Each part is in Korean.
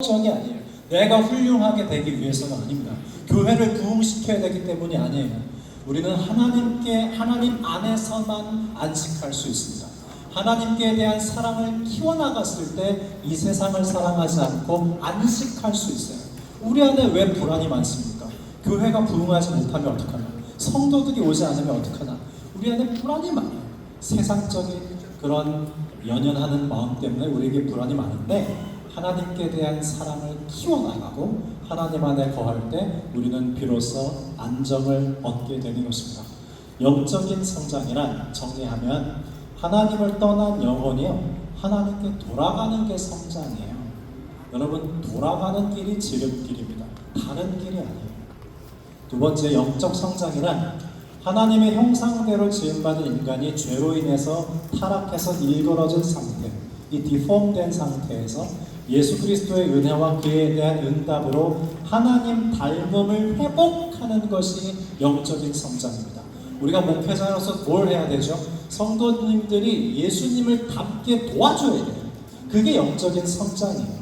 정이 아니에요. 내가 훌륭하게 되기 위해서는 아닙니다. 교회를 부흥시켜야 되기 때문이 아니에요. 우리는 하나님 안에서만 안식할 수 있습니다. 하나님께 대한 사랑을 키워나갔을 때 이 세상을 사랑하지 않고 안식할 수 있어요. 우리 안에 왜 불안이 많습니까? 교회가 부흥하지 못하면 어떡하나? 성도들이 오지 않으면 어떡하나? 우리 안에 불안이 많아요. 세상적인 그런 연연하는 마음 때문에 우리에게 불안이 많은데, 하나님께 대한 사랑을 키워나가고 하나님 안에 거할 때 우리는 비로소 안정을 얻게 되는 것입니다. 영적인 성장이란, 정리하면 하나님을 떠난 영혼이요, 하나님께 돌아가는 게 성장이에요. 여러분, 돌아가는 길이 지름길입니다. 다른 길이 아니에요. 두 번째, 영적 성장이란 하나님의 형상대로 지음받은 인간이 죄로 인해서 타락해서 일그러진 상태, 이 디폼된 상태에서 예수 그리스도의 은혜와 그에 대한 응답으로 하나님 닮음을 회복하는 것이 영적인 성장입니다. 우리가 목회자로서 뭘 해야 되죠? 성도님들이 예수님을 닮게 도와줘야 돼요. 그게 영적인 성장이에요.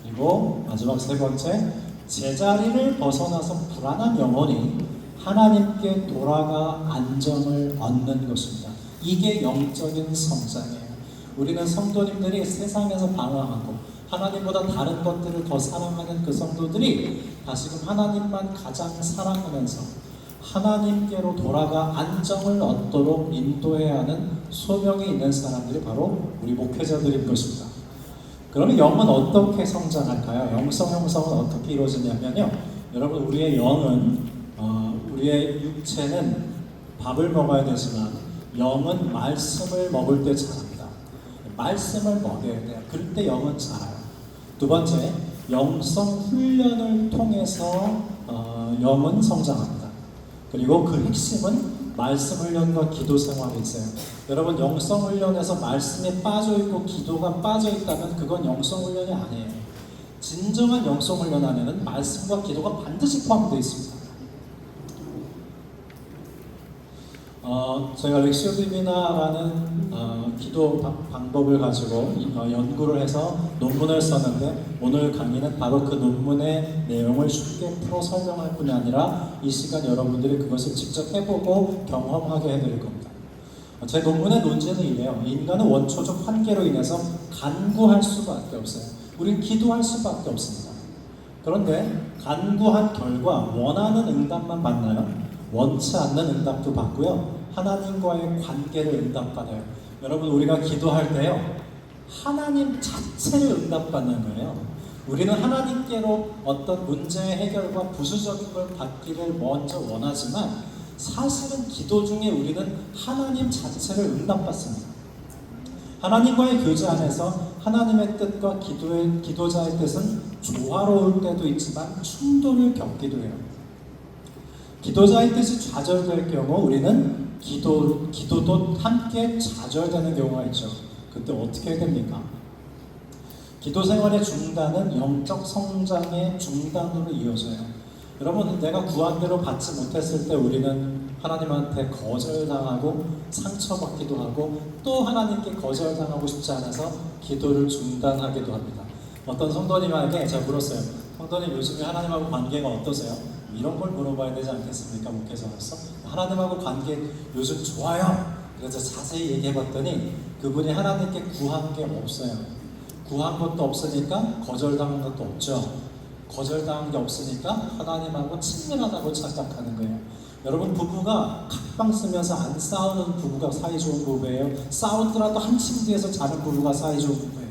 그리고 마지막 세 번째, 제자리를 벗어나서 불안한 영혼이 하나님께 돌아가 안정을 얻는 것입니다. 이게 영적인 성장이에요. 우리는 성도님들이 세상에서 방황하고 하나님보다 다른 것들을 더 사랑하는 그 성도들이 다시금 하나님만 가장 사랑하면서 하나님께로 돌아가 안정을 얻도록 인도해야 하는 소명이 있는 사람들이 바로 우리 목회자들인 것입니다. 그러면 영은 어떻게 성장할까요? 영성 형성은 어떻게 이루어지냐면요, 여러분, 우리의 영은 우리의 육체는 밥을 먹어야 되지만 영은 말씀을 먹을 때 자랍니다. 말씀을 먹여야 돼요. 그럴 때 영은 자라요. 두 번째, 영성 훈련을 통해서 영은 성장합니다. 그리고 그 핵심은 말씀 훈련과 기도 생활이 있어요. 여러분, 영성 훈련에서 말씀에 빠져있고 기도가 빠져있다면 그건 영성 훈련이 아니에요. 진정한 영성 훈련 안에는 말씀과 기도가 반드시 포함되어 있습니다. 저희가 렉시오 디비나라는 기도 방법을 가지고 연구를 해서 논문을 썼는데, 오늘 강의는 바로 그 논문의 내용을 쉽게 풀어 설명할 뿐이 아니라 이 시간 여러분들이 그것을 직접 해보고 경험하게 해드릴 겁니다. 제 논문의 논제는 이래요. 인간은 원초적 한계로 인해서 간구할 수밖에 없어요. 우린 기도할 수밖에 없습니다. 그런데 간구한 결과 원하는 응답만 받나요? 원치 않는 응답도 받고요, 하나님과의 관계를 응답받아요. 여러분, 우리가 기도할 때요, 하나님 자체를 응답받는 거예요. 우리는 하나님께로 어떤 문제의 해결과 부수적인 걸 받기를 먼저 원하지만, 사실은 기도 중에 우리는 하나님 자체를 응답받습니다. 하나님과의 교제 안에서 하나님의 뜻과 기도자의 뜻은 조화로울 때도 있지만 충돌을 겪기도 해요. 기도자의 뜻이 좌절될 경우 우리는 기도도 함께 좌절되는 경우가 있죠. 그때 어떻게 해야 됩니까? 기도 생활의 중단은 영적 성장의 중단으로 이어져요. 여러분, 내가 구한 대로 받지 못했을 때 우리는 하나님한테 거절당하고 상처받기도 하고, 또 하나님께 거절당하고 싶지 않아서 기도를 중단하기도 합니다. 어떤 성도님에게 제가 물었어요. 성도님, 요즘에 하나님하고 관계가 어떠세요? 이런 걸 물어봐야 되지 않겠습니까? 목회자로서. 하나님하고 관계 요즘 좋아요. 그래서 자세히 얘기해봤더니 그분이 하나님께 구한 게 없어요. 구한 것도 없으니까 거절당한 것도 없죠. 거절당한 게 없으니까 하나님하고 친밀하다고 착각하는 거예요. 여러분, 부부가 각방 쓰면서 안 싸우는 부부가 사이 좋은 부부예요? 싸우더라도 한 침대에서 자는 부부가 사이 좋은 부부예요?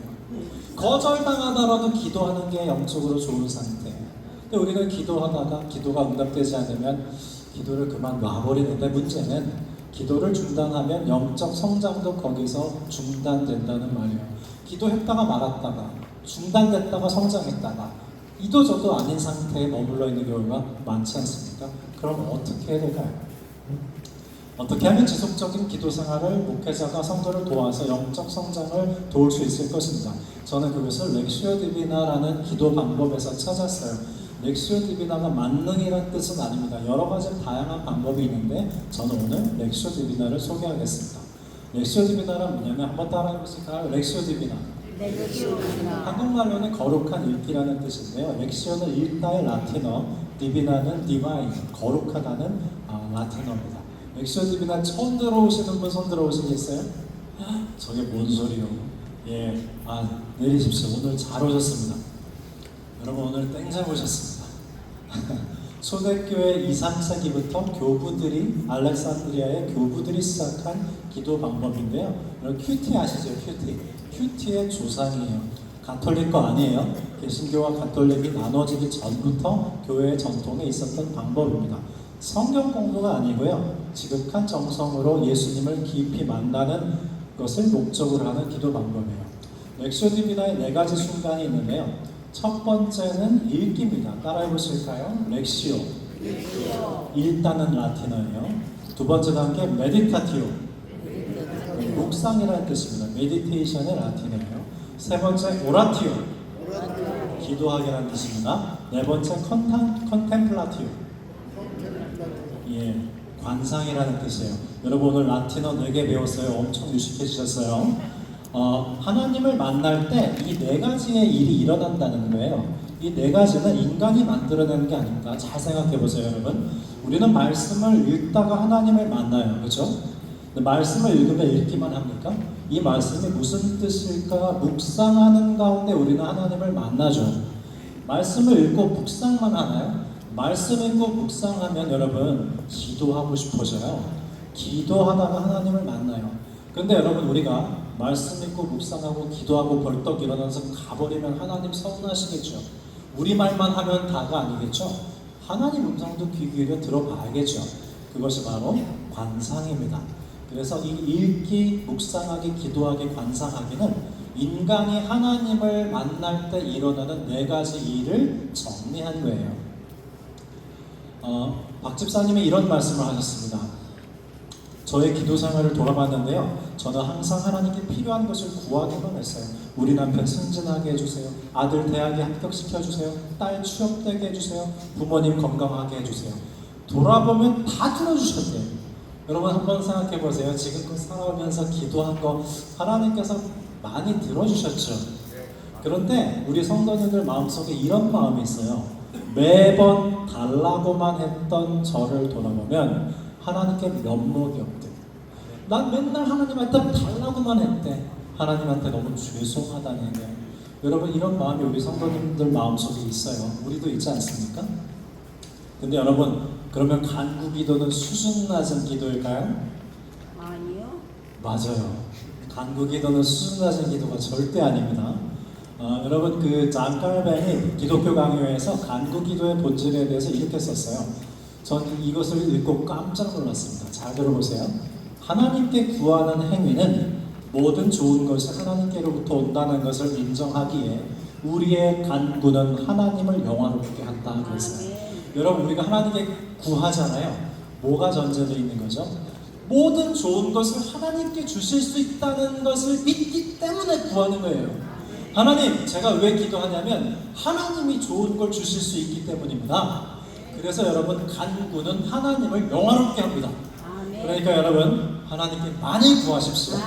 거절당하더라도 기도하는 게 영적으로 좋은 상태예요. 근데 우리가 기도하다가 기도가 응답되지 않으면 기도를 그만 놔버리는데, 문제는 기도를 중단하면 영적 성장도 거기서 중단된다는 말이에요. 기도했다가 말았다가 중단됐다가 성장했다가 이도저도 아닌 상태에 머물러 있는 경우가 많지 않습니까? 그럼 어떻게 해야 될까요? 어떻게 하면 지속적인 기도 생활을 목회자가 성도를 도와서 영적 성장을 도울 수 있을 것인가? 저는 그것을 렉시오 디비나라는 기도 방법에서 찾았어요. 렉시오 디비나가 만능이라는 뜻은 아닙니다. 여러 가지 다양한 방법이 있는데 저는 오늘 렉시오 디비나를 소개하겠습니다. 렉시오 디비나란 뭐냐면, 한번 따라해보실까요? 렉시오 디비나, 렉시오니라. 한국말로는 거룩한 읽기라는 뜻인데요. 렉시오는 읽다의 라틴어, 디비나는 디바인, 거룩하다는 라틴어입니다. 렉시오 디비나 처음 들어오시는 분 손 들어오시겠어요? 저게 뭔 소리요? 예, 내리십시오. 오늘 잘 오셨습니다. 여러분 오늘 땡잘 오셨습니다. 초대교회 2, 3세기부터 교부들이 알렉산드리아의 교부들이 시작한 기도 방법인데요. 여러분 큐티 아시죠? 큐티의 조상이에요. 가톨릭 거 아니에요. 개신교와 가톨릭이 나눠지기 전부터 교회의 전통에 있었던 방법입니다. 성경 공부가 아니고요. 지극한 정성으로 예수님을 깊이 만나는 것을 목적으로 하는 기도 방법이에요. 렉시오 디비나의 4가지 순간이 있는데요. 첫 번째는 읽기입니다. 따라해 보실까요? 렉시오. 읽다는 라틴어예요. 두 번째 단계 메디타티오. 묵상이라는 뜻입니다. 메디테이션의 라틴어예요. 세 번째 오라티오. 기도하기라는 뜻입니다. 네 번째 컨템플라티오. 예, 관상이라는 뜻이에요. 여러분 오늘 라틴어 4개 배웠어요. 엄청 유식해지셨어요. 하나님을 만날 때 이 4가지의 일이 일어난다는 거예요. 이 4가지는 인간이 만들어내는 게 아닙니다. 잘 생각해 보세요, 여러분. 우리는 말씀을 읽다가 하나님을 만나요. 그렇죠? 말씀을 읽으면 읽기만 합니까? 이 말씀이 무슨 뜻일까 묵상하는 가운데 우리는 하나님을 만나죠. 말씀을 읽고 묵상만 하나요? 말씀 읽고 묵상하면 여러분 기도하고 싶어져요. 기도하다가 하나님을 만나요. 근데 여러분 우리가 말씀 읽고 묵상하고 기도하고 벌떡 일어나서 가버리면 하나님 서운하시겠죠. 우리 말만 하면 다가 아니겠죠. 하나님 음성도 귀 기울여 들어봐야겠죠. 그것이 바로 관상입니다. 그래서 이 읽기, 묵상하기, 기도하기, 관상하기는 인간이 하나님을 만날 때 일어나는 4가지 일을 정리한 거예요. 박 집사님이 이런 말씀을 하셨습니다. 저의 기도 생활을 돌아봤는데요. 저는 항상 하나님께 필요한 것을 구하기만 했어요. 우리 남편 승진하게 해주세요. 아들 대학에 합격시켜주세요. 딸 취업되게 해주세요. 부모님 건강하게 해주세요. 돌아보면 다 들어주셨대요. 여러분 한번 생각해 보세요. 지금껏 살아오면서 기도한 거 하나님께서 많이 들어주셨죠. 그런데 우리 성도님들 마음속에 이런 마음이 있어요. 매번 달라고만 했던 저를 돌아보면 하나님께 면목이 없대. 난 맨날 하나님한테 달라고만 했대. 하나님한테 너무 죄송하다는 거예요. 여러분 이런 마음이 우리 성도님들 마음속에 있어요. 우리도 있지 않습니까? 근데 여러분 그러면 간구 기도는 수준 낮은 기도일까요? 아니요. 맞아요. 간구 기도는 수준 낮은 기도가 절대 아닙니다. 여러분 그 잔 칼벤이 기독교 강요에서 간구 기도의 본질에 대해서 이렇게 썼어요. 전 이것을 읽고 깜짝 놀랐습니다. 잘 들어보세요. 하나님께 구하는 행위는 모든 좋은 것이 하나님께로부터 온다는 것을 인정하기에 우리의 간구는 하나님을 영화롭게 한다 그랬어요. 여러분 우리가 하나님께 구하잖아요. 뭐가 전제되어 있는 거죠? 모든 좋은 것을 하나님께 주실 수 있다는 것을 믿기 때문에 구하는 거예요. 하나님, 제가 왜 기도하냐면 하나님이 좋은 걸 주실 수 있기 때문입니다. 그래서 여러분 간구는 하나님을 영화롭게 합니다. 그러니까 여러분 하나님께 많이 구하십시오.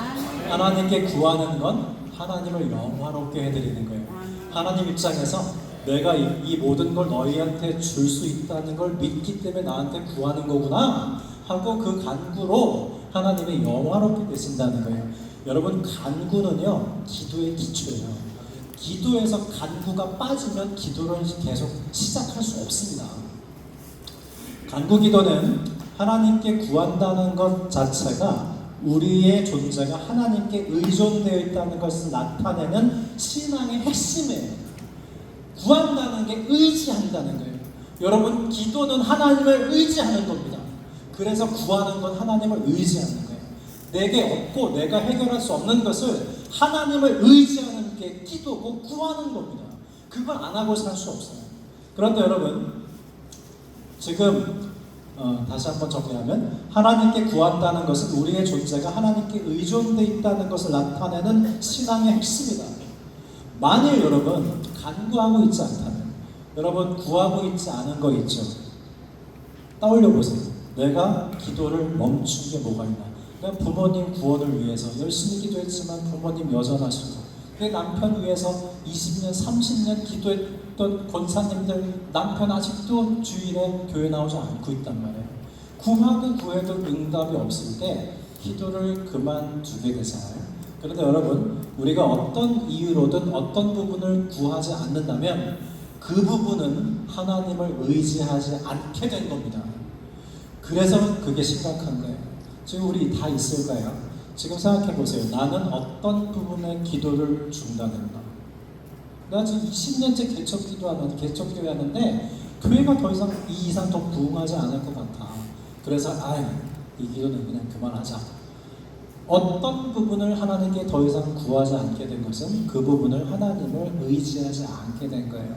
하나님께 구하는 건 하나님을 영화롭게 해드리는 거예요. 하나님 입장에서 내가 이 모든 걸 너희한테 줄 수 있다는 걸 믿기 때문에 나한테 구하는 거구나 하고 그 간구로 하나님이 영화롭게 되신다는 거예요. 여러분 간구는요 기도의 기초예요. 기도에서 간구가 빠지면 기도를 계속 시작할 수 없습니다. 간구 기도는 하나님께 구한다는 것 자체가 우리의 존재가 하나님께 의존되어 있다는 것을 나타내는 신앙의 핵심이에요. 구한다는 게 의지한다는 거예요. 여러분 기도는 하나님을 의지하는 겁니다. 그래서 구하는 건 하나님을 의지하는 거예요. 내게 없고 내가 해결할 수 없는 것을 하나님을 의지하는 게 기도고 구하는 겁니다. 그걸 안 하고 살 수 없어요. 그런데 여러분 지금 다시 한번 정리하면 하나님께 구한다는 것은 우리의 존재가 하나님께 의존되어 있다는 것을 나타내는 신앙의 핵심이다. 만일 여러분 간구하고 있지 않다면 여러분 구하고 있지 않은 거 있죠? 떠올려 보세요. 내가 기도를 멈춘 게 뭐가 있나? 내가 부모님 구원을 위해서 열심히 기도했지만 부모님 여전하시고 그 남편 위해서 20년, 30년 기도했던 권사님들 남편 아직도 주일에 교회 나오지 않고 있단 말이에요. 구하고 구해도 응답이 없을 때 기도를 그만두게 되잖아요. 그런데 여러분, 우리가 어떤 이유로든 어떤 부분을 구하지 않는다면 그 부분은 하나님을 의지하지 않게 된 겁니다. 그래서 그게 심각한 거예요. 지금 우리 다 있을 거예요. 지금 생각해 보세요. 나는 어떤 부분의 기도를 중단했나? 나 지금 20년째 개척교회 하는데 교회가 더 이상 이 이상 더 부흥하지 않을 것 같아. 그래서 이 기도는 그냥 그만하자. 어떤 부분을 하나님께 더 이상 구하지 않게 된 것은 그 부분을 하나님을 의지하지 않게 된 거예요.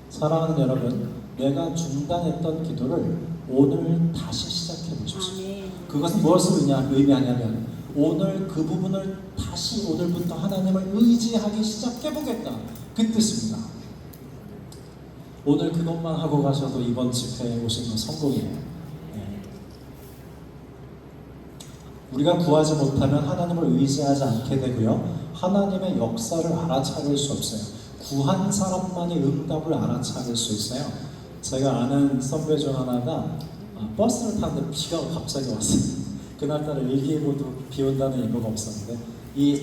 사랑하는 여러분, 내가 중단했던 기도를 오늘 다시 시작해 보십시오. 그것은 무엇을 의미하냐면 오늘 그 부분을 다시 오늘부터 하나님을 의지하기 시작해 보겠다, 그 뜻입니다. 오늘 그것만 하고 가셔도 이번 집회에 오신 건 성공이에요. 우리가 구하지 못하면 하나님을 의지하지 않게 되고요. 하나님의 역사를 알아차릴 수 없어요. 구한 사람만이 응답을 알아차릴 수 있어요. 제가 아는 선배 중 하나가 버스를 타는데 비가 갑자기 왔어요. 그날따라 일기예보도 비 온다는 예보가 없었는데 이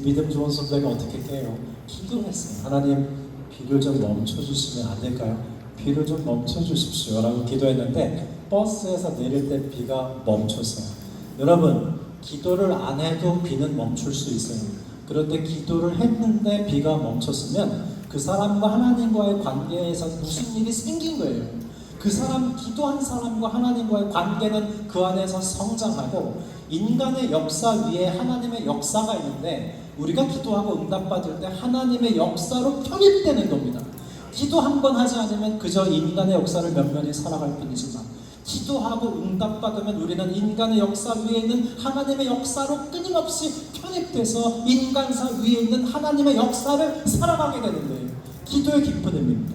믿음 좋은 선배가 어떻게 깨요? 기도를 했어요. 하나님, 비를 좀 멈춰주시면 안 될까요? 비를 좀 멈춰주십시오 라고 기도했는데 버스에서 내릴 때 비가 멈췄어요. 여러분, 기도를 안 해도 비는 멈출 수 있어요. 그런데 기도를 했는데 비가 멈췄으면 그 사람과 하나님과의 관계에서 무슨 일이 생긴 거예요. 그 사람, 기도한 사람과 하나님과의 관계는 그 안에서 성장하고 인간의 역사 위에 하나님의 역사가 있는데 우리가 기도하고 응답받을 때 하나님의 역사로 편입되는 겁니다. 기도 한 번 하지 않으면 그저 인간의 역사를 면면히 살아갈 뿐이지만 기도하고 응답받으면 우리는 인간의 역사 위에 있는 하나님의 역사로 끊임없이 편입돼서 인간사 위에 있는 하나님의 역사를 살아가게 되는 거예요. 기도의 깊은 의미입니다.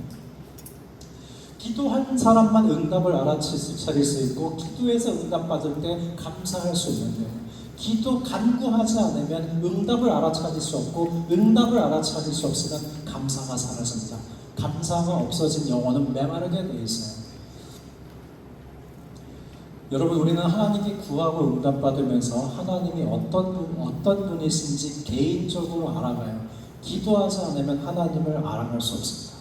기도한 사람만 응답을 알아차릴 수 있고 기도해서 응답받을 때 감사할 수 있는데 기도 간구하지 않으면 응답을 알아차릴 수 없고 응답을 알아차릴 수 없으면 감사가 사라집니다. 감사가 없어진 영혼은 메마르게 돼 있어요. 여러분, 우리는 하나님께 구하고 응답받으면서 하나님이 어떤 분이신지 개인적으로 알아가요. 기도하지 않으면 하나님을 알아갈 수 없습니다.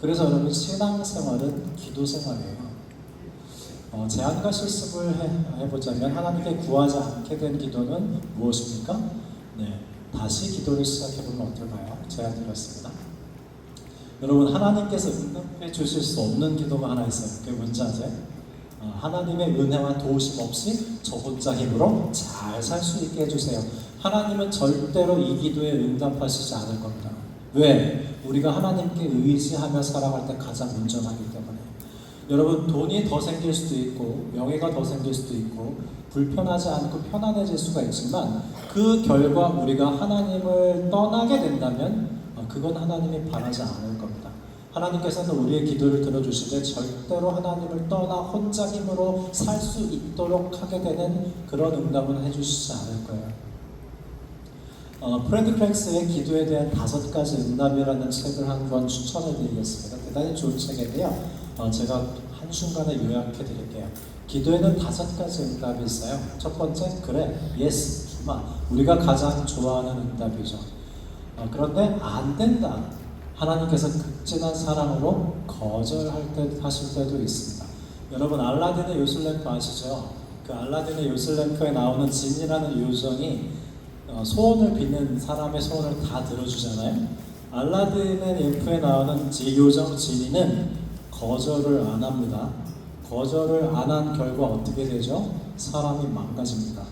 그래서 여러분, 신앙생활은 기도생활이에요. 제안과 실습을 해보자면 하나님께 구하지 않게 된 기도는 무엇입니까? 다시 기도를 시작해보면 어떨까요? 제안 드렸습니다. 여러분, 하나님께서 응답해 주실 수 없는 기도가 하나 있어요. 그게 뭔지 아세요? 하나님의 은혜와 도우심 없이 저 혼자 힘으로 잘 살 수 있게 해주세요. 하나님은 절대로 이 기도에 응답하시지 않을 겁니다. 왜? 우리가 하나님께 의지하며 살아갈 때 가장 온전하기 때문에. 여러분, 돈이 더 생길 수도 있고 명예가 더 생길 수도 있고 불편하지 않고 편안해질 수가 있지만 그 결과 우리가 하나님을 떠나게 된다면 그건 하나님이 바라지 않을 겁니다. 하나님께서는 우리의 기도를 들어주시되 절대로 하나님을 떠나 혼자 힘으로 살 수 있도록 하게 되는 그런 응답은 해주시지 않을 거예요. 프레드 크랙스의 기도에 대한 5가지 응답이라는 책을 한 권 추천해 드리겠습니다. 대단히 좋은 책인데요. 제가 한순간에 요약해 드릴게요. 기도에는 5가지 응답이 있어요. 첫 번째, 그래, 예스, 주마. 우리가 가장 좋아하는 응답이죠. 그런데 안 된다. 하나님께서 극진한 사랑으로 하실 때도 있습니다. 여러분, 알라딘의 요술램프 아시죠? 그 알라딘의 요술램프에 나오는 진이라는 요정이 소원을 비는 사람의 소원을 다 들어주잖아요. 알라딘의 램프에 나오는 요정 지니는 거절을 안 합니다. 거절을 안 한 결과 어떻게 되죠? 사람이 망가집니다.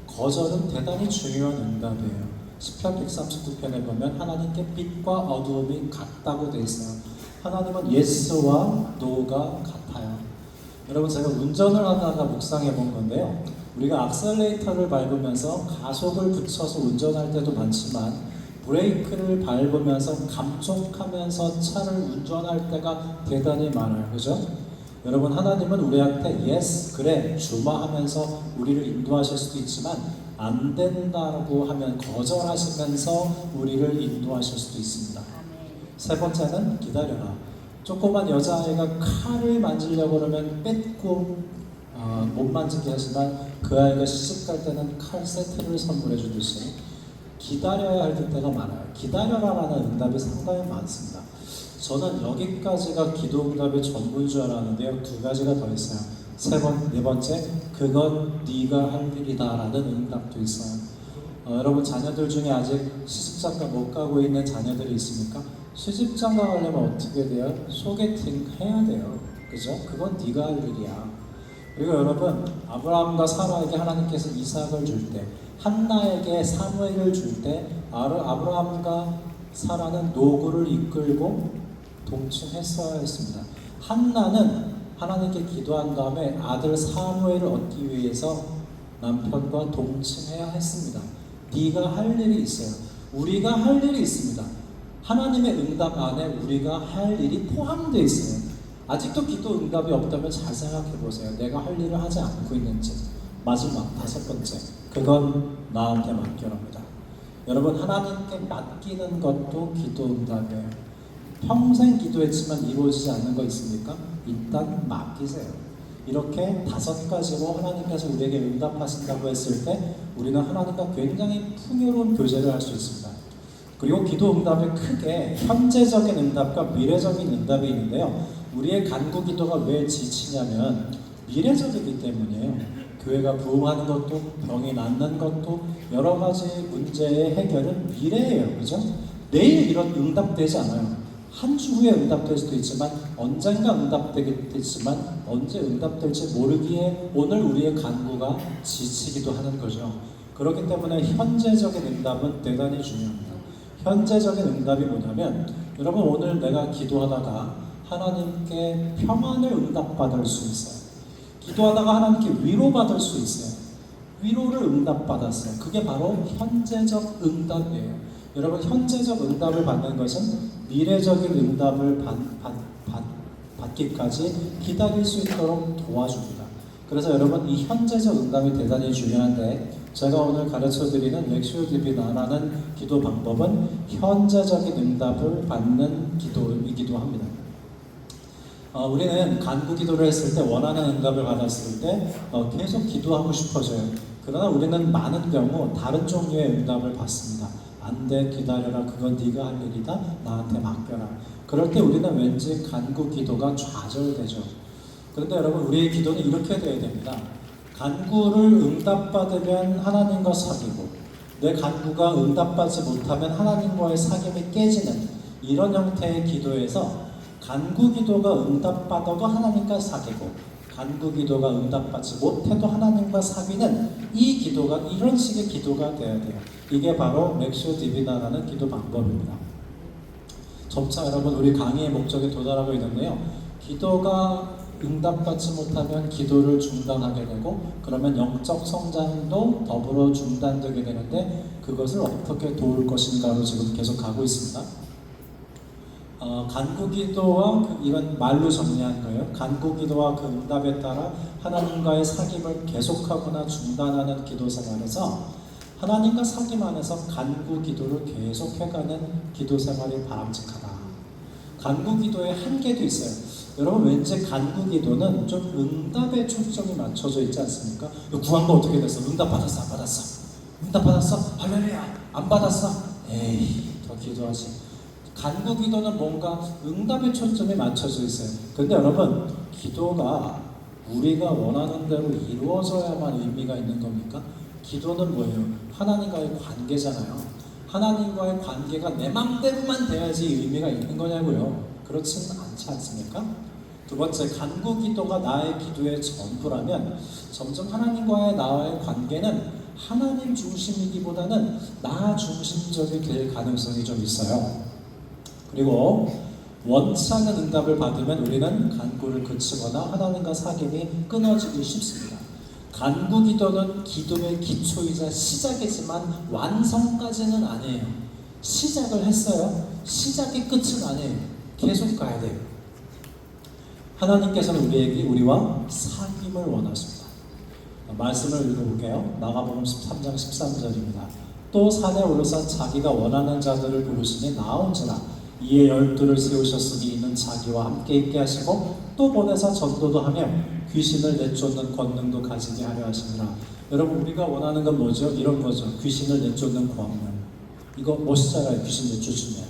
거절은 대단히 중요한 응답이에요. 시편 139편에 보면 하나님께 빛과 어두움이 같다고 되어 있어요. 하나님은 예스와 노가 같아요. 여러분, 제가 운전을 하다가 묵상해 본 건데요. 우리가 악셀레이터를 밟으면서 가속을 붙여서 운전할 때도 많지만 브레이크를 밟으면서 감속하면서 차를 운전할 때가 대단히 많아요. 그죠? 여러분, 하나님은 우리한테 예스, 그래, 주마 하면서 우리를 인도하실 수도 있지만 안 된다고 하면 거절하시면서 우리를 인도하실 수도 있습니다. 세 번째는 기다려라. 조그만 여자아이가 칼을 만지려고 그러면 뺏고 못 만지게 하지만 그 아이가 시집 갈 때는 칼 세트를 선물해 주듯이 기다려야 할 때가 많아요. 기다려라라는 응답이 상당히 많습니다. 저는 여기까지가 기도 응답의 전부인 줄 알았는데요. 두 가지가 더 있어요. 네 번째, 그건 네가 할 일이다라는 응답도 있어요. 여러분 자녀들 중에 아직 시집장가 못 가고 있는 자녀들이 있습니까? 시집장가 가려면 어떻게 돼요? 소개팅 해야 돼요. 그죠? 그건 네가 할 일이야. 그리고 여러분 아브라함과 사라에게 하나님께서 이삭을 줄 때, 한나에게 사무엘을 줄 때 아브라함과 사라는 노구를 이끌고 동침했어야 했습니다. 한나는 하나님께 기도한 다음에 아들 사무엘을 얻기 위해서 남편과 동침해야 했습니다. 네가 할 일이 있어요. 우리가 할 일이 있습니다. 하나님의 응답 안에 우리가 할 일이 포함되어 있어요. 아직도 기도 응답이 없다면 잘 생각해 보세요. 내가 할 일을 하지 않고 있는지. 마지막 다섯 번째, 그건 나한테 맡겨랍니다. 여러분 하나님께 맡기는 것도 기도 응답이에요. 평생 기도했지만 이루어지지 않는 거 있습니까? 일단 맡기세요. 이렇게 다섯 가지로 하나님께서 우리에게 응답하신다고 했을 때 우리는 하나님과 굉장히 풍요로운 교제를 할 수 있습니다. 그리고 기도 응답에 크게 현재적인 응답과 미래적인 응답이 있는데요. 우리의 간구 기도가 왜 지치냐면 미래적이기 때문이에요. 교회가 부흥하는 것도 병이 낫는 것도 여러 가지 문제의 해결은 미래예요. 그죠? 내일 이런 응답되지 않아요. 한 주 후에 응답될 수도 있지만 언젠가 응답되겠지만 언제 응답될지 모르기에 오늘 우리의 간구가 지치기도 하는 거죠. 그렇기 때문에 현재적인 응답은 대단히 중요합니다. 현재적인 응답이 뭐냐면 여러분 오늘 내가 기도하다가 하나님께 평안을 응답받을 수 있어요. 기도하다가 하나님께 위로받을 수 있어요. 위로를 응답받았어요. 그게 바로 현재적 응답이에요. 여러분 현재적 응답을 받는 것은 미래적인 응답을 받기까지 기다릴 수 있도록 도와줍니다. 그래서 여러분 이 현재적 응답이 대단히 중요한데 제가 오늘 가르쳐드리는 렉시오 디비나라는 기도 방법은 현재적인 응답을 받는 기도이기도 합니다. 우리는 간구 기도를 했을 때 원하는 응답을 받았을 때 계속 기도하고 싶어져요. 그러나 우리는 많은 경우 다른 종류의 응답을 받습니다. 안 돼, 기다려라. 그건 네가 할 일이다. 나한테 맡겨라. 그럴 때 우리는 왠지 간구 기도가 좌절되죠. 그런데 여러분 우리의 기도는 이렇게 되어야 됩니다. 간구를 응답받으면 하나님과 사귀고 내 간구가 응답받지 못하면 하나님과의 사귐이 깨지는 이런 형태의 기도에서 간구 기도가 응답받아도 하나님과 사귀고 간구 기도가 응답받지 못해도 하나님과 사귀는 이 기도가 이런 식의 기도가 되어야 돼요. 이게 바로 렉시오 디비나라는 기도 방법입니다. 점차 여러분 우리 강의의 목적에 도달하고 있는데요. 기도가 응답받지 못하면 기도를 중단하게 되고 그러면 영적 성장도 더불어 중단되게 되는데 그것을 어떻게 도울 것인가로 지금 계속 가고 있습니다. 간구기도와 이건 말로 정리한 거예요. 간구기도와 그 응답에 따라 하나님과의 사귐을 계속하거나 중단하는 기도 생활에서 하나님과 사귐 안에서 간구기도를 계속해가는 기도 생활이 바람직하다. 간구기도의 한계도 있어요. 여러분 왠지 간구기도는 좀 응답에 초점이 맞춰져 있지 않습니까? 구한 거 어떻게 됐어? 응답 받았어? 안 받았어? 응답 받았어? 할렐루야! 안 받았어? 에이 더 기도하지. 간구 기도는 뭔가 응답의 초점이 맞춰져 있어요. 근데 여러분 기도가 우리가 원하는 대로 이루어져야만 의미가 있는 겁니까? 기도는 뭐예요? 하나님과의 관계잖아요. 하나님과의 관계가 내 맘대로만 돼야지 의미가 있는 거냐고요. 그렇지는 않지 않습니까? 두 번째, 간구 기도가 나의 기도의 전부라면 점점 하나님과의 나와의 관계는 하나님 중심이기보다는 나 중심적이 될 가능성이 좀 있어요. 그리고 원치 않는 응답을 받으면 우리는 간구를 그치거나 하나님과 사귐이 끊어지기 쉽습니다. 간구 기도는 기도의 기초이자 시작이지만 완성까지는 아니에요. 시작을 했어요. 시작이 끝은 아니에요. 계속 가야 돼요. 하나님께서는 우리와 사귐을 원하십니다. 말씀을 읽어볼게요. 마가복음 13장 13절입니다. 또 산에 오르사 자기가 원하는 자들을 부르시니 나온지라 이에 12를 세우셨으니 이는 자기와 함께 있게 하시고 또 보내사 전도도 하며 귀신을 내쫓는 권능도 가지게 하려 하시니라. 여러분, 우리가 원하는 건 뭐죠? 이런 거죠. 귀신을 내쫓는 권능. 이거 멋있잖아요. 귀신 내쫓으면.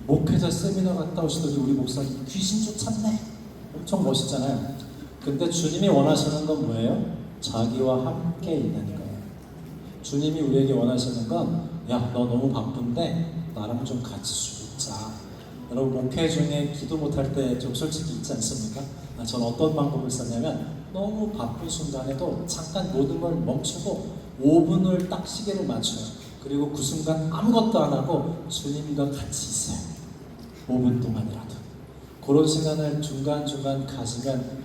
목회자 세미나 갔다 오시더니 우리 목사님 귀신 쫓았네. 엄청 멋있잖아요. 근데 주님이 원하시는 건 뭐예요? 자기와 함께 있는 거예요. 주님이 우리에게 원하시는 건, 야, 너 너무 바쁜데 나랑 좀 같이 죽자. 여러분, 목회 중에 기도 못할 때 좀 솔직히 있지 않습니까? 저는 어떤 방법을 썼냐면, 너무 바쁜 순간에도 잠깐 모든 걸 멈추고 5분을 딱 시계를 맞춰요. 그리고 그 순간 아무것도 안 하고 주님과 같이 있어요. 5분 동안이라도. 그런 시간을 중간중간 가지면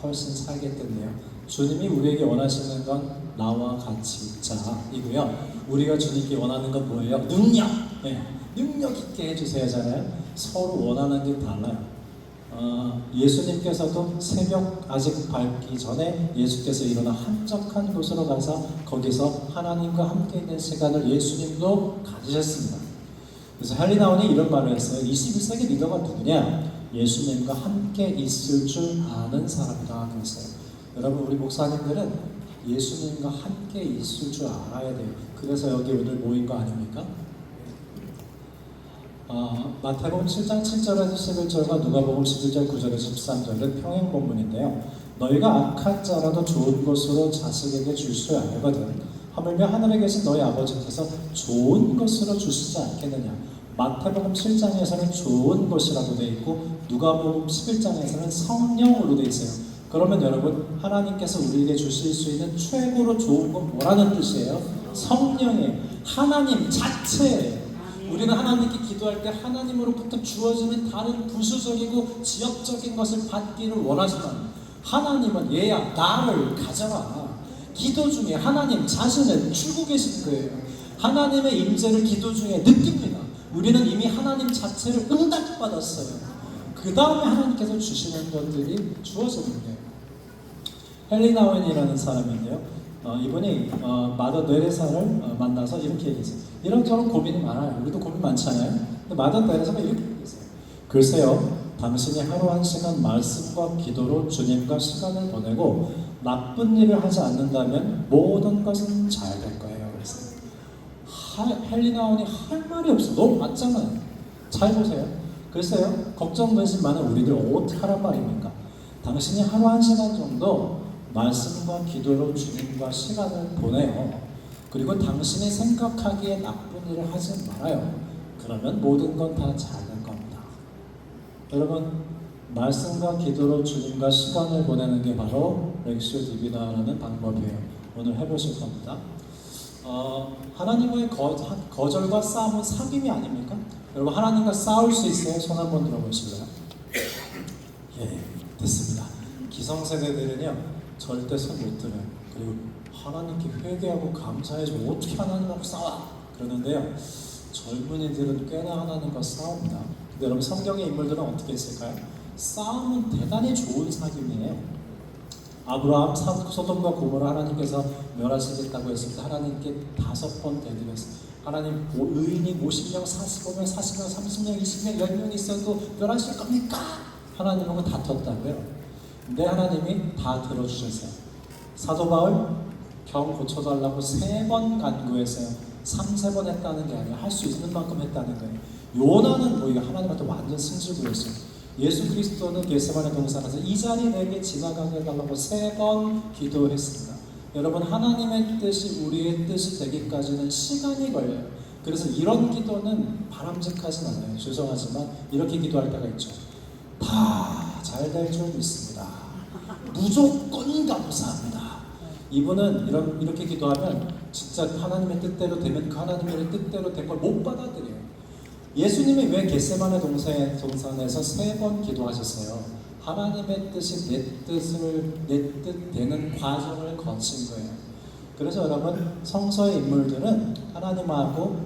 훨씬 살겠겠네요. 주님이 우리에게 원하시는 건 나와 같이 있자 이고요. 우리가 주님께 원하는 건 뭐예요? 능력! 네, 능력 있게 해주세요잖아요. 서로 원하는 게 달라요. 예수님께서도 새벽 아직 밝기 전에 예수께서 일어나 한적한 곳으로 가서 거기서 하나님과 함께 있는 시간을 예수님도 가지셨습니다. 그래서 헨리 나운이 이런 말을 했어요. 21세기 리더가 누구냐? 예수님과 함께 있을 줄 아는 사람이다 그랬어요. 여러분, 우리 목사님들은 예수님과 함께 있을 줄 알아야 돼요. 그래서 여기 오늘 모인 거 아닙니까? 마태복음 7장 7절에서 11절과 누가복음 11절 9절에서 13절은 평행 본문인데요. 너희가 악한 자라도 좋은 것으로 자식에게 줄 수 알거든. 하물며 하늘에 계신 너희 아버지께서 좋은 것으로 주시지 않겠느냐. 마태복음 7장에서는 좋은 것이라고 되어 있고 누가복음 11장에서는 성령으로 되어 있어요. 그러면 여러분, 하나님께서 우리에게 주실 수 있는 최고로 좋은 건 뭐라는 뜻이에요? 성령이에요. 하나님 자체예요. 우리는 하나님께 기도할 때 하나님으로부터 주어지는 다른 부수적이고 지역적인 것을 받기를 원하지만 하나님은 얘야 나를 가져라. 기도 중에 하나님 자신을 주고 계신 거예요. 하나님의 임재를 기도 중에 느낍니다. 우리는 이미 하나님 자체를 응답받았어요. 그 다음에 하나님께서 주시는 것들이 주어지는 거예요. 헨리 나운이라는 사람인데요. 이분이 마더 테레사를 만나서 이렇게 얘기했어요. 이런저런 고민이 많아요. 우리도 고민 많잖아요. 근데 마더 테레사가 이렇게 얘기했어요. 글쎄요, 당신이 하루 한 시간 말씀과 기도로 주님과 시간을 보내고 나쁜 일을 하지 않는다면 모든 것은 잘 될 거예요. 그랬어요. 헨리 나운이 할 말이 없어. 너무 맞잖아요. 잘 보세요. 글쎄요, 걱정 근심 많은 우리들 어떻게 하란 말입니까? 당신이 하루 한 시간 정도 말씀과 기도로 주님과 시간을 보내요. 그리고 당신이 생각하기에 나쁜 일을 하지 말아요. 그러면 모든 건 다 잘 될 겁니다. 여러분, 말씀과 기도로 주님과 시간을 보내는 게 바로 렉시오 디비나라는 방법이에요. 오늘 해보실 겁니다. 하나님과의 거절과 싸움은 사귐이 아닙니까? 여러분, 하나님과 싸울 수 있어요? 손 한번 들어보실래요? 예, 됐습니다. 기성세대들은요 절대 손 못 들어요. 그리고 하나님께 회개하고 감사해주고 어떻게 하나님하고 싸워? 그러는데요, 젊은이들은 꽤나 하나님과 싸웁니다. 근데 여러분, 성경의 인물들은 어떻게 했을까요? 싸움은 대단히 좋은 사귐이에요. 아브라함 소돔과 고모라 하나님께서 멸하시겠다고 했을 때 하나님께 5번 대드렸어요. 하나님, 의인이 50명, 45명, 40명, 30명, 20명, 10명 있어도 멸하실 겁니까? 하나님하고 다퉜다고요. 근데 하나님이 다 들어주셨어요. 사도 바울 병 고쳐달라고 3번 간구했어요. 3-4번 했다는 게 아니라 할 수 있는 만큼 했다는 거예요. 요나는 뭐 이거 하나님한테 완전 승질구였어요. 예수 그리스도는 겟세마네 동산에서 이 자리 내게 지나가게 해달라고 3번 기도했습니다. 여러분, 하나님의 뜻이 우리의 뜻이 되기까지는 시간이 걸려요. 그래서 이런 기도는 바람직하진 않아요. 죄송하지만 이렇게 기도할 때가 있죠. 다 잘 될 줄 믿습니다. 무조건 감사합니다. 이분은 이렇게 기도하면 진짜 하나님의 뜻대로 되면 그 하나님의 뜻대로 된 걸 못 받아들여요. 예수님이 왜 겟세마네 동산에서 3번 기도하셨어요? 하나님의 뜻이 내 뜻 되는 과정을 거친 거예요. 그래서 여러분, 성서의 인물들은 하나님하고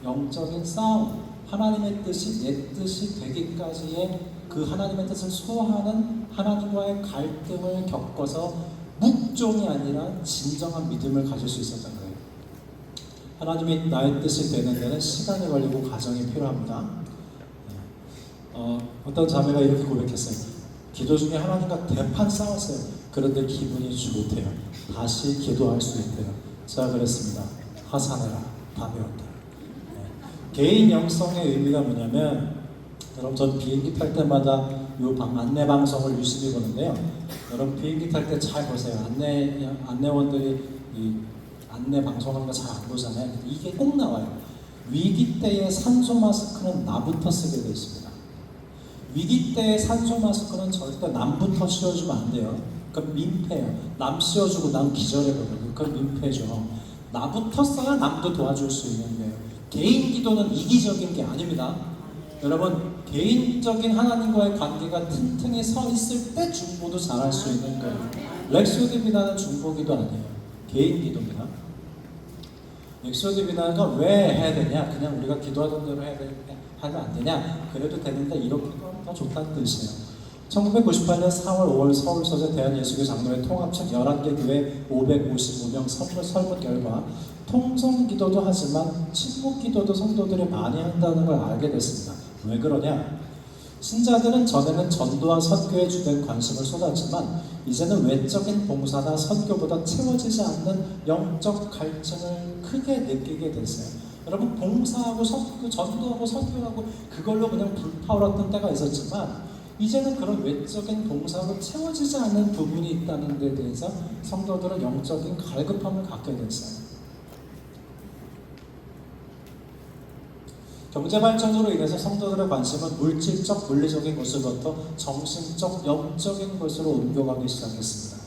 영적인 싸움, 하나님의 뜻이 내 뜻이 되기까지의 그 하나님의 뜻을 소화하는 하나님과의 갈등을 겪어서 묵종이 아니라 진정한 믿음을 가질 수 있었던 거예요. 하나님이 나의 뜻이 되는 데는 시간이 걸리고 과정이 필요합니다. 어떤 자매가 이렇게 고백했어요. 기도 중에 하나님과 대판 싸웠어요. 그런데 기분이 좋대요. 다시 기도할 수 있대요. 제가 그랬습니다. 하산해라. 밤이 온다. 개인 영성의 의미가 뭐냐면, 여러분 전 비행기 탈 때마다 요 안내 방송을 유심히 보는데요. 여러분 비행기 탈 때 잘 보세요. 안내원들이 이 안내 방송하는 거 잘 안 보잖아요. 이게 꼭 나와요. 위기 때의 산소 마스크는 나부터 쓰게 되어 있습니다. 위기 때의 산소 마스크는 절대 남부터 씌워주면 안 돼요. 그건 민폐예요. 남 씌워주고 남 기절해버려요. 그건 민폐죠. 나부터 써야 남도 도와줄 수 있는 거예요. 개인 기도는 이기적인 게 아닙니다. 여러분 개인적인 하나님과의 관계가 튼튼히 서 있을 때 중보도 잘할 수 있는 거예요. 렉소디 비나는 중보기도 아니에요. 개인 기도입니다. 렉소디 비나가 왜 해야 되냐? 그냥 우리가 기도하던 대로 하면 안 되냐? 그래도 되는데 이렇게 하면 더 좋다는 뜻이에요. 1998년 4월 5월 서울서재 대한예수교 장로회 통합측 11개 교회 555명 설문 결과 통성기도도 하지만 침묵기도도 성도들이 많이 한다는 걸 알게 됐습니다. 왜 그러냐? 신자들은 전에는 전도와 선교에 주된 관심을 쏟았지만 이제는 외적인 봉사나 선교보다 채워지지 않는 영적 갈증을 크게 느끼게 됐어요. 여러분 봉사하고 전도하고 선교하고 그걸로 그냥 불타올랐던 때가 있었지만 이제는 그런 외적인 봉사로 채워지지 않는 부분이 있다는 데 대해서 성도들은 영적인 갈급함을 갖게 됐어요. 경제발전으로 인해서 성도들의 관심은 물질적, 물리적인 것으로부터 정신적, 영적인 것으로 옮겨가기 시작했습니다.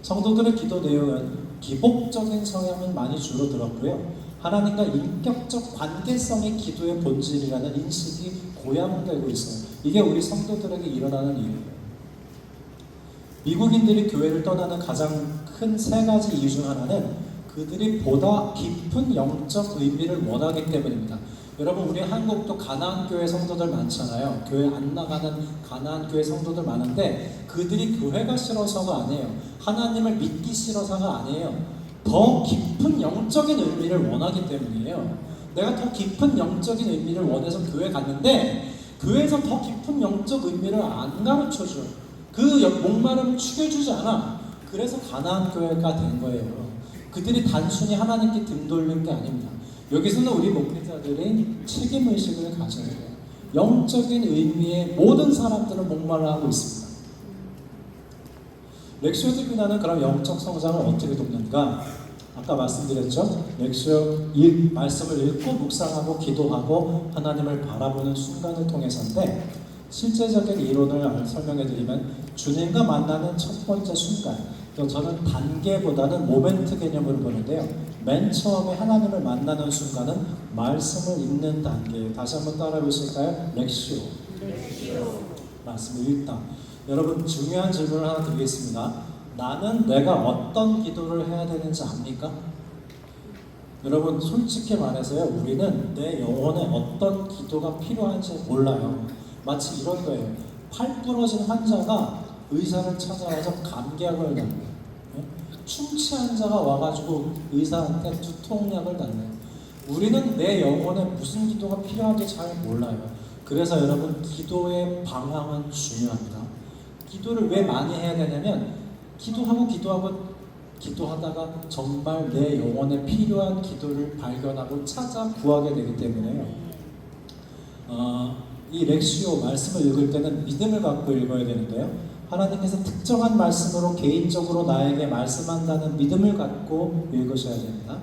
성도들의 기도 내용은 기복적인 성향은 많이 줄어들었고요. 하나님과 인격적 관계성이 기도의 본질이라는 인식이 고양되고 있어요. 이게 우리 성도들에게 일어나는 일이에요. 미국인들이 교회를 떠나는 가장 큰 세 가지 이유 중 하나는 그들이 보다 깊은 영적 의미를 원하기 때문입니다. 여러분 우리 한국도 가나안 교회 성도들 많잖아요. 교회 안 나가는 가나안 교회 성도들 많은데 그들이 교회가 싫어서가 아니에요. 하나님을 믿기 싫어서가 아니에요. 더 깊은 영적인 의미를 원하기 때문이에요. 내가 더 깊은 영적인 의미를 원해서 교회 갔는데 교회에서 더 깊은 영적 의미를 안 가르쳐줘. 그 목마름을 축여주지 않아. 그래서 가나안 교회가 된 거예요. 그들이 단순히 하나님께 등 돌린 게 아닙니다. 여기서는 우리 목회자들이 책임의식을 가져야 돼요. 영적인 의미의 모든 사람들은 목말라하고 있습니다. 렉시오 비나는 그럼 영적 성장을 어떻게 돕는가? 아까 말씀드렸죠? 렉시오 말씀을 읽고 묵상하고 기도하고 하나님을 바라보는 순간을 통해서인데 실제적인 이론을 설명해 드리면 주님과 만나는 첫 번째 순간, 저는 단계보다는 모멘트 개념으로 보는데요. 맨 처음에 하나님을 만나는 순간은 말씀을 읽는 단계예요. 다시 한번 따라해 보실까요? 렉시오. 말씀을 읽다. 여러분 중요한 질문을 하나 드리겠습니다. 나는 내가 어떤 기도를 해야 되는지 압니까? 여러분 솔직히 말해서요. 우리는 내 영혼에 어떤 기도가 필요한지 몰라요. 마치 이런 거예요. 팔 부러진 환자가 의사를 찾아와서 감기약을 달래요. 충치 환자가 와가지고 의사한테 두통약을 달래요. 우리는 내 영혼에 무슨 기도가 필요한지 잘 몰라요. 그래서 여러분 기도의 방향은 중요합니다. 기도를 왜 많이 해야 되냐면 기도하다가 정말 내 영혼에 필요한 기도를 발견하고 찾아 구하게 되기 때문에요. 이 렉시오 말씀을 읽을 때는 믿음을 갖고 읽어야 되는데요. 하나님께서 특정한 말씀으로 개인적으로 나에게 말씀한다는 믿음을 갖고 읽으셔야 됩니다.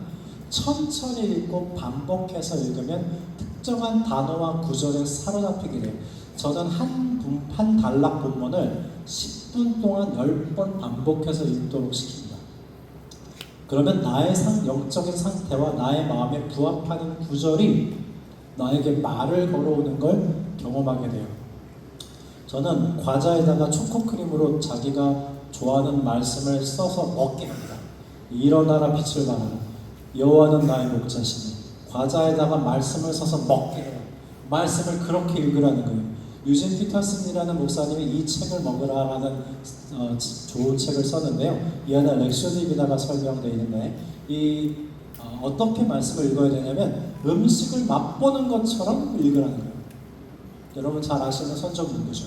천천히 읽고 반복해서 읽으면 특정한 단어와 구절에 사로잡히게 돼요. 저는 한 단락 본문을 10분 동안 10번 반복해서 읽도록 시킵니다. 그러면 나의 영적인 상태와 나의 마음에 부합하는 구절이 나에게 말을 걸어오는 걸 경험하게 돼요. 저는 과자에다가 초코크림으로 자기가 좋아하는 말씀을 써서 먹게 합니다. 일어나라 빛을 발하라. 여호와는 나의 목자시니. 과자에다가 말씀을 써서 먹게 해요. 말씀을 그렇게 읽으라는 거예요. 유진 피터슨이라는 목사님이 이 책을 먹으라라는 좋은 책을 썼는데요. 이 안에 렉시오 디비나가 설명되어 있는데 어떻게 말씀을 읽어야 되냐면 음식을 맛보는 것처럼 읽으라는 거예요. 여러분 잘 아시는 선적 문구죠.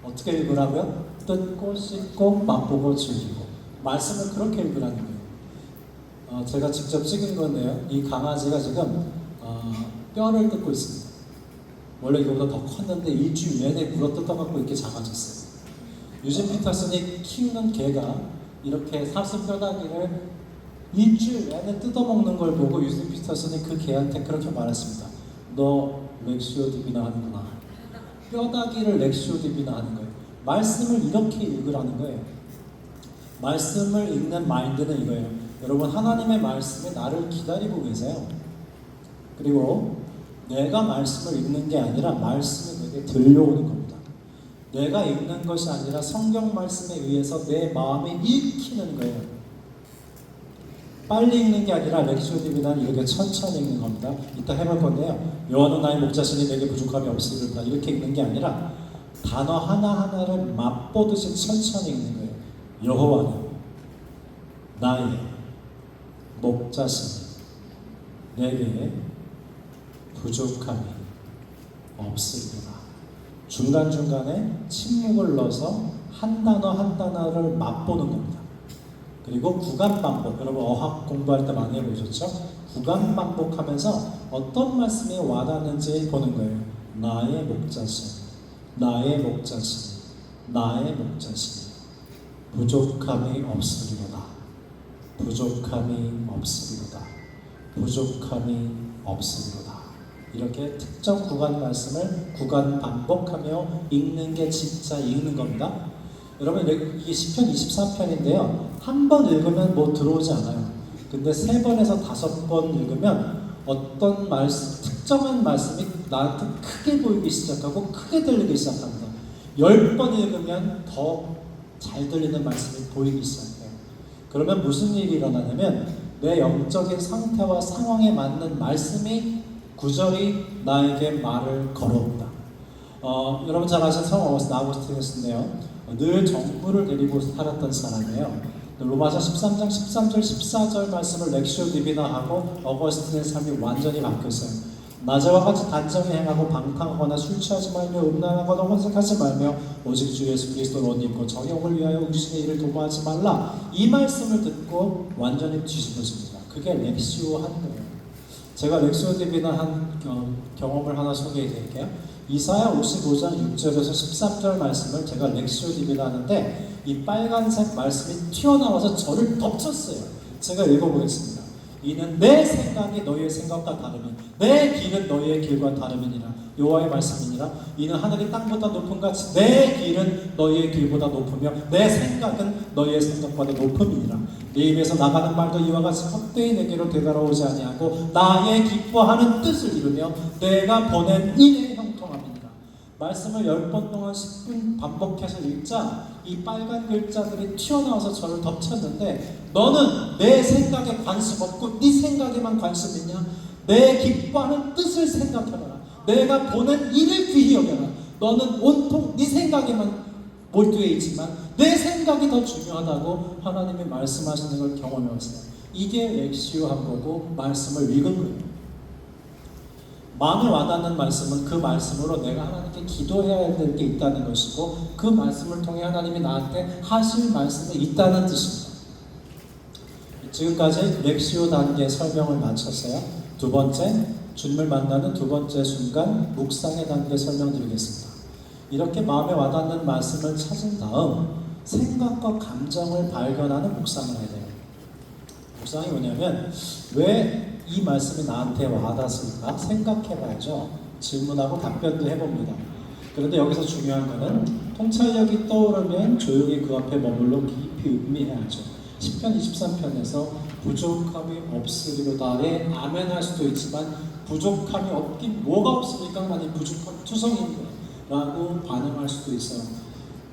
어떻게 읽으라고요? 뜯고 씻고 맛보고 즐기고. 말씀을 그렇게 읽으라는 거예요. 제가 직접 찍은 건데요. 이 강아지가 지금 뼈를 뜯고 있습니다. 원래 이거보다 더 컸는데 일주일 내내 물어 뜯어갖고 이렇게 작아졌어요. 유진 피터슨이 키우는 개가 이렇게 사슴 뼈다귀를 일주일 내내 뜯어먹는 걸 보고 유진 피터슨이 그 개한테 그렇게 말했습니다. 너 렉시오 디비나 하는구나. 뼈다귀를 렉시오 디비나 하는 거예요. 말씀을 이렇게 읽으라는 거예요. 말씀을 읽는 마인드는 이거예요. 여러분 하나님의 말씀이 나를 기다리고 계세요. 그리고 내가 말씀을 읽는 게 아니라 말씀이 내게 들려오는 겁니다. 내가 읽는 것이 아니라 성경 말씀에 의해서 내 마음이 읽히는 거예요. 빨리 읽는 게 아니라 렉시오 디비나는 이렇게 천천히 읽는 겁니다. 이따 해볼 건데요. 여호와는 나의 목자시니 내게 부족함이 없으리로다. 이렇게 읽는 게 아니라 단어 하나하나를 맛보듯이 천천히 읽는 거예요. 여호와는 나의 목자시니 내게 부족함이 없으리로다. 중간중간에 침묵을 넣어서 한 단어 한 단어를 맛보는 겁니다. 그리고 구간 반복, 여러분 어학 공부할 때 많이 해보셨죠? 구간 반복하면서 어떤 말씀이 와닿는지 보는 거예요. 나의 목자신, 나의 목자신, 나의 목자신, 부족함이 없으리로다. 부족함이 없으리로다. 부족함이 없으리로다. 이렇게 특정 구간 말씀을 구간 반복하며 읽는 게 진짜 읽는 겁니다. 여러분 이게 시편 24편인데요. 한 번 읽으면 뭐 들어오지 않아요. 근데 3번에서 5번 읽으면 어떤 말씀, 특정한 말씀이 나한테 크게 보이기 시작하고 크게 들리기 시작합니다. 10번 읽으면 더 잘 들리는 말씀이 보이기 시작해요. 그러면 무슨 일이 일어나냐면 내 영적인 상태와 상황에 맞는 말씀이 구절이 나에게 말을 걸어옵니다. 여러분 잘 아시는 성 아우구스티누스인데요. 늘 정부를 데리고 살았던 사람이에요. 로마서 13장 13절 14절 말씀을 렉시오 디비나하고 어거스틴의 삶이 완전히 바뀌었어요. 낮에와 같이 단정히 행하고 방탕하거나 술 취하지 말며 음란하거나 혼색하지 말며 오직 주 예수 그리스도를 옷 입고 정욕을 위하여 육신의 일을 도모하지 말라. 이 말씀을 듣고 완전히 뒤집어집니다. 그게 렉시오 한 거예요. 제가 렉시오 디비나 한 경험을 하나 소개해 드릴게요. 이사야 55장 6절에서 13절 말씀을 제가 렉시오 디비나 하는데 이 빨간색 말씀이 튀어나와서 저를 덮쳤어요. 제가 읽어보겠습니다. 이는 내 생각이 너희의 생각과 다르니 내 길은 너희의 길과 다름이니라. 여호와의 말씀이니라. 이는 하늘이 땅보다 높은 같이 내 길은 너희의 길보다 높으며 내 생각은 너희의 생각보다 높음이니라. 내 입에서 나가는 말도 이와 같이 헛되이 내게로 되돌아오지 아니하고 나의 기뻐하는 뜻을 이루며 내가 보낸 일에 형통함이니라. 말씀을 10번 동안 10분 반복해서 읽자 이 빨간 글자들이 튀어나와서 저를 덮쳤는데 너는 내 생각에 관심 없고 네 생각에만 관심 있냐? 내 기뻐하는 뜻을 생각해봐라. 내가 보낸 일을 귀히 여겨라. 너는 온통 네 생각에만 몰두해 있지만 내 생각이 더 중요하다고 하나님이 말씀하시는 걸 경험해봤어요. 이게 렉시오 한 거고 말씀을 읽은 거예요. 마음에 와닿는 말씀은 그 말씀으로 내가 하나님께 기도해야 될 게 있다는 것이고 그 말씀을 통해 하나님이 나한테 하실 말씀이 있다는 뜻입니다. 지금까지 렉시오 단계 설명을 마쳤어요. 두 번째, 주님을 만나는 두 번째 순간 묵상의 단계 설명드리겠습니다. 이렇게 마음에 와닿는 말씀을 찾은 다음 생각과 감정을 발견하는 묵상을 해야 돼요. 묵상이 뭐냐면 왜 이 말씀이 나한테 와닿았을까 생각해봐야죠. 질문하고 답변도 해봅니다. 그런데 여기서 중요한 거는 통찰력이 떠오르면 조용히 그 앞에 머물러 깊이 음미해야죠. 시편 23편에서 부족함이 없으리로다에 아멘 할 수도 있지만 부족함이 없긴 뭐가 없으니까 하나님 부족함 투성인데 라고 반응할 수도 있어요.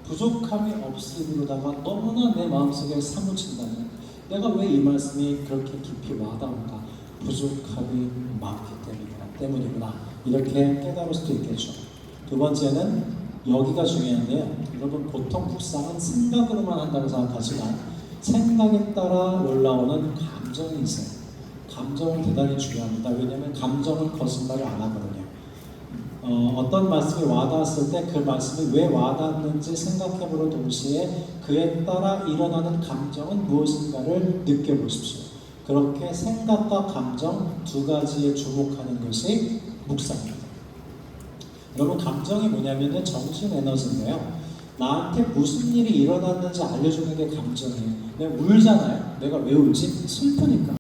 부족함이 없으리로다가 너무나 내 마음속에 사무친다면 내가 왜 이 말씀이 그렇게 깊이 와닿은가? 부족함이 많기 때문이구나 이렇게 깨달을 수도 있겠죠. 두 번째는 여기가 중요한데요. 여러분 보통 묵상은 생각으로만 한다고 생각하지만 생각에 따라 올라오는 감정이 있어요. 감정은 대단히 중요합니다. 왜냐하면 감정은 거짓말을 안 하거든요. 어떤 말씀이 와닿았을 때 그 말씀이 왜 와닿았는지 생각해보는 동시에 그에 따라 일어나는 감정은 무엇인가를 느껴보십시오. 그렇게 생각과 감정 두 가지에 주목하는 것이 묵상입니다. 여러분 감정이 뭐냐면 정신 에너지인데요. 나한테 무슨 일이 일어났는지 알려주는 게 감정이에요. 내가 울잖아요. 내가 왜 울지? 슬프니까.